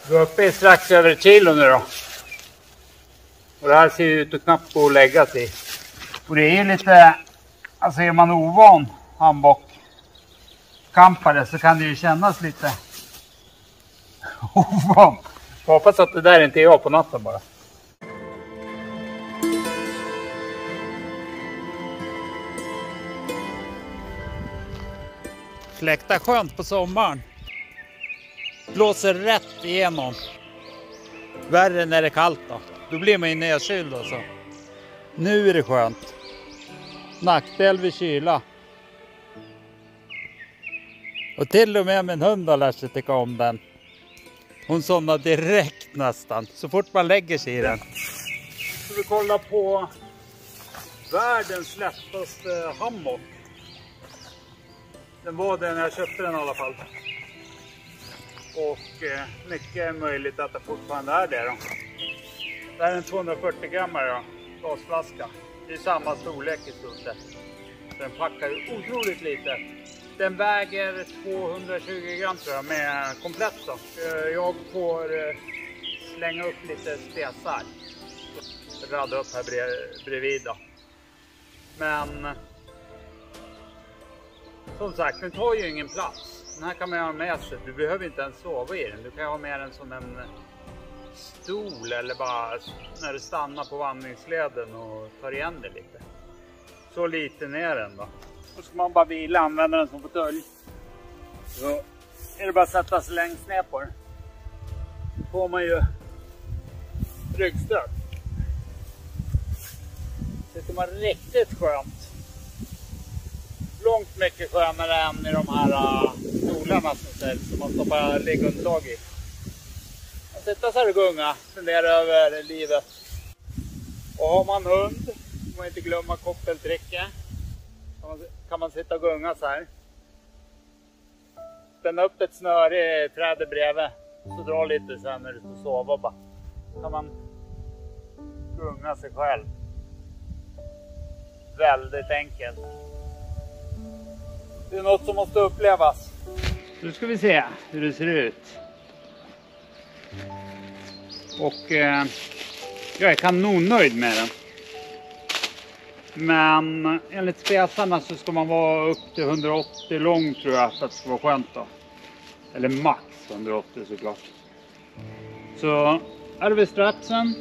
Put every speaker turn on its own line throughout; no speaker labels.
Vi är uppe i strax över 1 kilo nu då. Och det här ser ju ut att knappt gå att lägga sig. Och det är ju lite, alltså är man ovan handbockkampare så kan det ju kännas lite ovan. Jag hoppas att det där inte är jag på natten bara. Fläkta skönt på sommaren. Blåser rätt igenom. Värre när det är kallt då. Då blir man ju nedkyld alltså. Nu är det skönt. Nackdel vid kyla. Och till och med min hund har lärt sig tycka om den. Hon somnar direkt nästan. Så fort man lägger sig i den. Så vi kollar på världens lättaste hammock. Den var den när jag köpte den i alla fall. Och mycket möjligt att det fortfarande är det då. Det här är en 240 grammar då, gasflaska. Det är samma storlek i stort sett. Den packar ju otroligt lite. Den väger 220 gram tror jag med komplett då. Jag får slänga upp lite spesar. Radda upp här bredvid då. Men som sagt, den tar ju ingen plats. Den här kan man ha med sig. Du behöver inte ens sova i den. Du kan ha med den som en stol eller bara när du stannar på vandringsleden och tar igen det lite. Så liten är den då. Då ska man bara vila, använda den som fåtölj. Så är det bara att sätta sig längst ner på den. Då får man ju ryggstöd. Sitter man riktigt skönt. Långt mycket skönare än i de här stolarna som man stoppar liggunderlag i. Man sitter så här och gunga, fundera över livet. Och har man hund, får man inte glömma koppeltrycket. Kan man sitta och gunga så här. Spänna upp ett snöre i trädet bredvid. Så dra lite sen när du ska sova bara. Kan man gunga sig själv. Väldigt enkelt. Det är något som måste upplevas. Nu ska vi se hur det ser ut. Och jag är kanonnöjd med den. Men enligt spesarna så ska man vara upp till 180 lång tror jag för att det ska vara skönt då. Eller max 180 såklart. Så är det vid strapsen.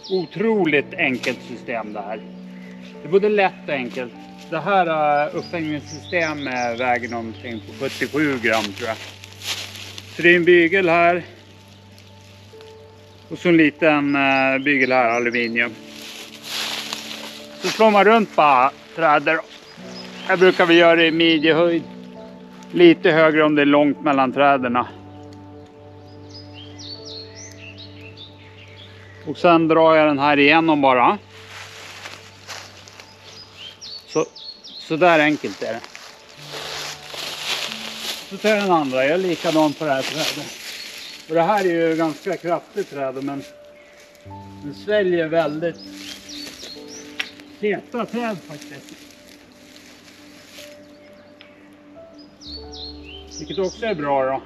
Otroligt enkelt system det här. Det är både lätt och enkelt. Det här upphängningssystemet väger någonting på 77 gram tror jag. Så det är en bygel här. Och så en liten bygel här, aluminium. Så slår man runt bara träder. Här brukar vi göra det i midjehöjd. Lite högre om det är långt mellan träderna. Och sen drar jag den här igenom bara. Så där enkelt är det. Så tar jag den andra. Jag är likadan på det här trädet. Och det här är ju ganska kraftigt träd. Men den sväljer väldigt heta träd faktiskt. Vilket också är bra då.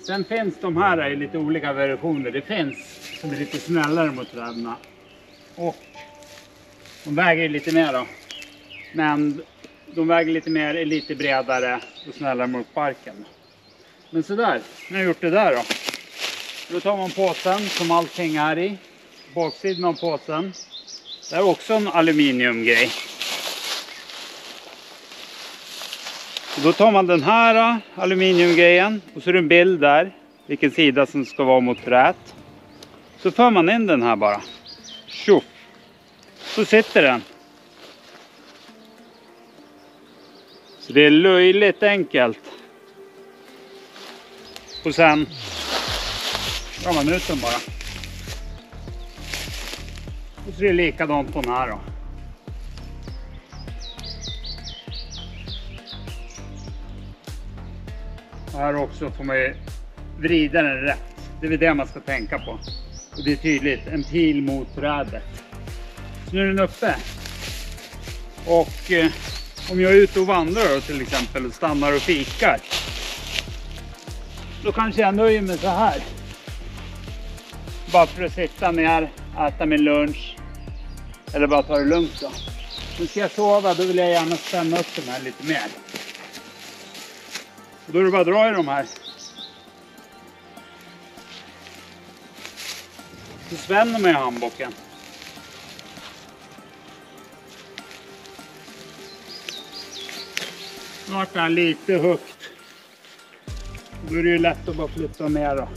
Sen finns de här i lite olika versioner. Det finns som är lite snällare mot träden. Och de väger lite mer då. Men de väger lite mer, är lite bredare och snällare mot barken. Men så där, nu har jag gjort det där då. Då tar man påsen som allting är i. Baksidan av påsen. Det är också en aluminiumgrej. Och då tar man den här aluminiumgrejen. Och så är det en bild där. Vilken sida som ska vara mot trät. Så för man in den här bara. Tjoff. Så sitter den. Så det är löjligt enkelt. Och sen drar man ut den bara. Och så är det likadant på den här då. Och här också får man ju vrida den rätt. Det är det man ska tänka på. Och det är tydligt, en pil mot trädet. Så nu är den uppe. Och om jag är ute och vandrar då, till exempel och stannar och fikar. Då kanske jag nöjer mig så här. Bara för att sitta ner, äta min lunch. Eller bara ta det lugnt då. Nu ska jag sova, då vill jag gärna spänna upp den här lite mer. Och då är det bara att dra i de här. Så spänner man i handboken. Snart är lite högt. Då är det ju lätt att bara flytta ner då.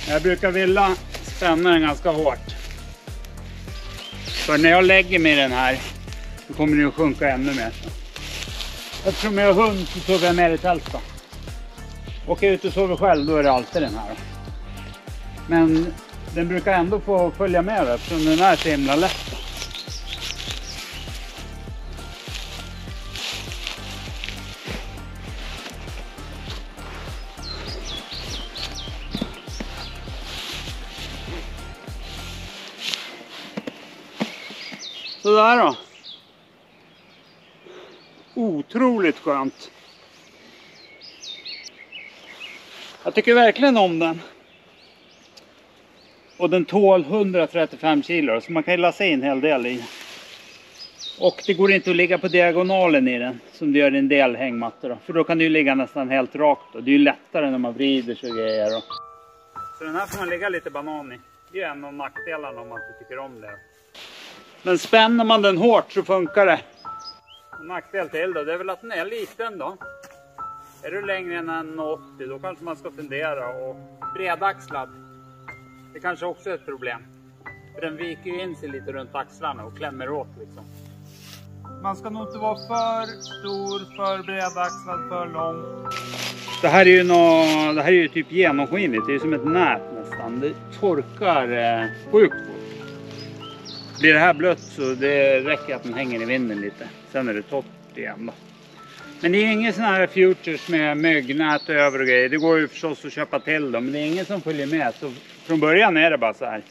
Jag brukar vilja spänna den ganska hårt. För när jag lägger mig den här så kommer den att sjunka ännu mer. Eftersom jag har hund så sover jag mer i tält då. Åker jag ut och sover själv då är det alltid den här då. Men den brukar ändå få följa med då, eftersom den är så himla lätt då. Sådär då. Otroligt skönt. Jag tycker verkligen om den. Och den tål 135 kilo så man kan ju lassa in en hel del i. Och det går inte att ligga på diagonalen i den som det gör i en del hängmattor då. För då kan du ju ligga nästan helt rakt då. Det är ju lättare när man vrider sig och grejer då. Så den här får man ligga lite banan i. Det är en av nackdelarna om man inte tycker om det. Men spänner man den hårt så funkar det. Och nackdel till då, det är väl att den är liten då. Är du längre än 1,80 då kanske man ska fundera. Och bredaxlad, det kanske också är ett problem. För den viker ju in sig lite runt axlarna och klämmer åt liksom. Man ska nog inte vara för stor, för bredaxlad, för lång. Det här är ju typ genomskinligt, det är som ett nät nästan. Det torkar sjukt fort. Blir det här blött så det räcker att den hänger i vinden lite. Sen är det torrt igen då. Men det är ingen sån här futures med myggnät och över och grejer. Det går ju förstås att köpa till dem. Men det är ingen som följer med. Så från början är det bara så här.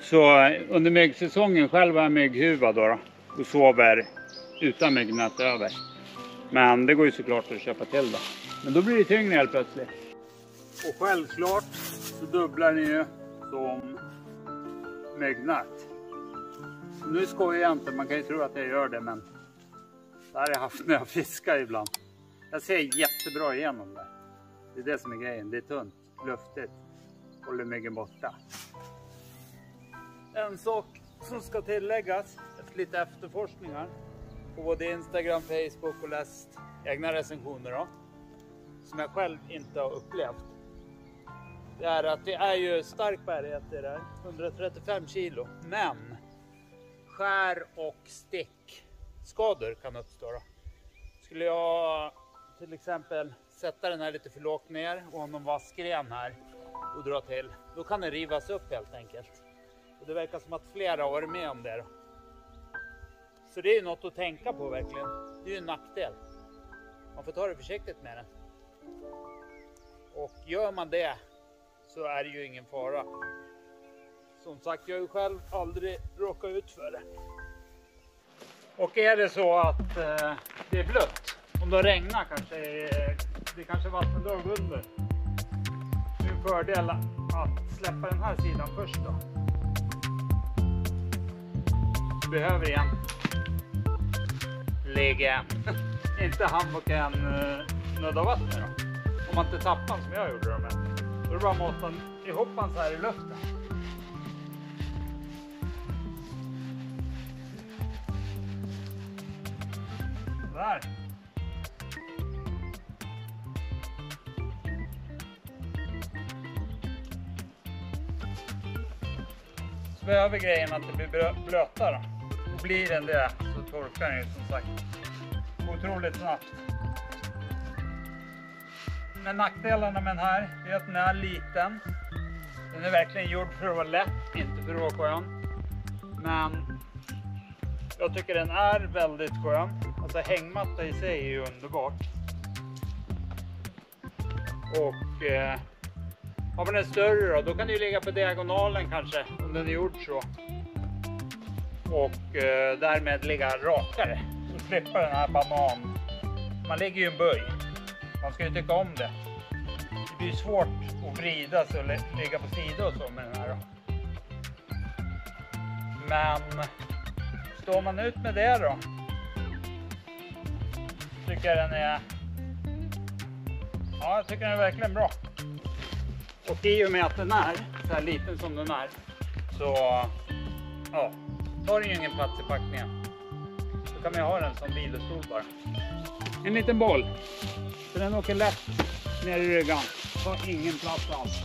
Så under myggsäsongen själv har jag mygghuva då. Och sover utan myggnät över. Men det går ju såklart att köpa till då. Men då blir det tyngre helt plötsligt. Och självklart så dubblar ni ju som myggnät. Nu skojar jag inte, man kan ju tro att jag gör det, men det har jag haft när jag fiskar ibland. Jag ser jättebra igenom det. Det är det som är grejen, det är tunt, luftigt, håller myggen borta. En sak som ska tilläggas efter lite efterforskningar på både Instagram, Facebook och läst egna recensioner då, som jag själv inte har upplevt. Det är att det är ju stark bärighet i det där, 135 kilo, men skär och stickskador kan uppstå då. Skulle jag till exempel sätta den här lite för lågt ner och ha någon vass gren här och dra till, då kan den rivas upp helt enkelt. Och det verkar som att flera har varit med om det då. Så det är ju något att tänka på verkligen. Det är ju en nackdel. Man får ta det försiktigt med den. Och gör man det så är det ju ingen fara. Som sagt, jag har ju själv aldrig råkat ut för det. Och är det så att det är blött, om det regnar kanske, det kanske är vattendrag under. Det är en fördel att släppa den här sidan först då. Du behöver igen lägga, inte handboken nöda vatten då. Om man inte tappar som jag gjorde det med. Då är det bara att måtta ihop den så här i luften. Där. Så behöver grejen att det blir blöta då. Och blir den det så torkar den ju som sagt otroligt snabbt. Men nackdelarna med den här är att den är liten. Den är verkligen gjord för att vara lätt, inte för att vara skön. Men jag tycker den är väldigt skön. Alltså hängmatta i sig är ju underbart. Och har man en större då kan det ju ligga på diagonalen kanske, om den är gjord så. och därmed ligga rakare och slippa den här banan. Man ligger ju i en böj. Man ska ju tycka om det. Det blir svårt att vrida sig och ligga på sidan och så med den här då. Men står man ut med det då, tycker jag den är, ja, jag tycker den är verkligen bra. Och i och med att den är så här liten som den är, så ja, tar den ju ingen plats i packningen. Så kan man ha den som vilostol bara. En liten boll, så den åker lätt ner i ryggan. Tar ingen plats alls.